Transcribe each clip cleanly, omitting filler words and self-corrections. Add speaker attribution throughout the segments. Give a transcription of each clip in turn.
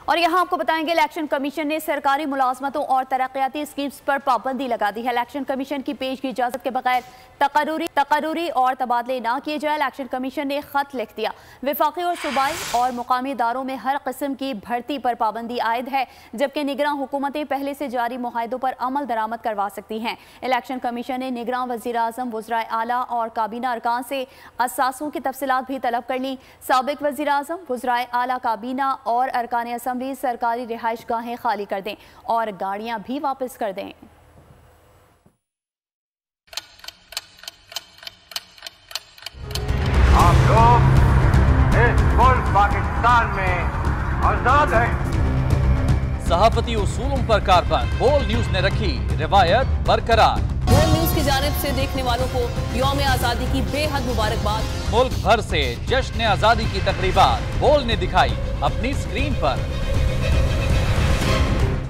Speaker 1: और यहाँ आपको बताएंगे इलेक्शन कमीशन ने सरकारी मुलाजमतों और तरक्याती स्कीम्स पर पाबंदी लगा दी है। इलेक्शन कमीशन की पेश की इजाजत के बगैर तकरूरी और तबादले ना किए जाए। इलेक्शन कमीशन ने खत लिख दिया। वफाकी और सूबाई और मुकामी इदारों में हर किस्म की भर्ती पर पाबंदी आयद है, जबकि निगरान हुकूमतें पहले से जारी मुआहदों पर अमल दरामद करवा सकती हैं। इलेक्शन कमीशन ने निगरान वज़ीर आज़म, वज़राए आला और काबीना अरकान से असासों की तफसीलात भी तलब कर ली। साबिक वज़ीर आज़म, वज़राए आला, काबीना और अरकान असम्बली सरकारी रिहाइश गाहें खाली कर दें और गाड़ियां भी वापस कर दें।
Speaker 2: आप लोग इस मुल्क पाकिस्तान में आजाद हैं।
Speaker 3: सहाफती उसूलों पर कारबंद बोल न्यूज ने रखी रिवायत बरकरार।
Speaker 4: बोल न्यूज की जानिब से देखने वालों को यौम आजादी की बेहद मुबारकबाद।
Speaker 3: मुल्क भर से जश्न आजादी की तकरीबात बोल ने दिखाई अपनी स्क्रीन पर।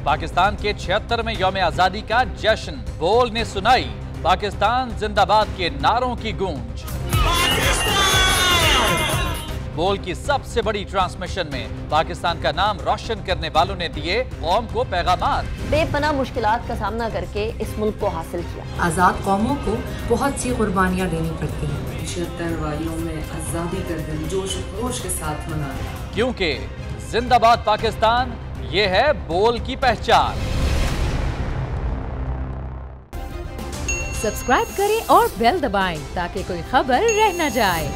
Speaker 3: पाकिस्तान के 76वें यौम आजादी का जश्न बोल ने सुनाई पाकिस्तान जिंदाबाद के नारों की गूंज। बोल की सबसे बड़ी ट्रांसमिशन में पाकिस्तान का नाम रोशन करने वालों ने दिए कौम को पैगामात।
Speaker 4: बेपनाह मुश्किलात का सामना करके इस मुल्क को हासिल किया।
Speaker 5: आजाद कौमों को बहुत सी कुर्बानियां देनी पड़ती हैं।
Speaker 6: 76 वालियों में आजादी का दिन जोश खरोश के साथ मनाया,
Speaker 3: क्योंकि जिंदाबाद पाकिस्तान ये है बोल की पहचान।
Speaker 7: सब्सक्राइब करें और बेल दबाएं ताकि कोई खबर रह न जाए।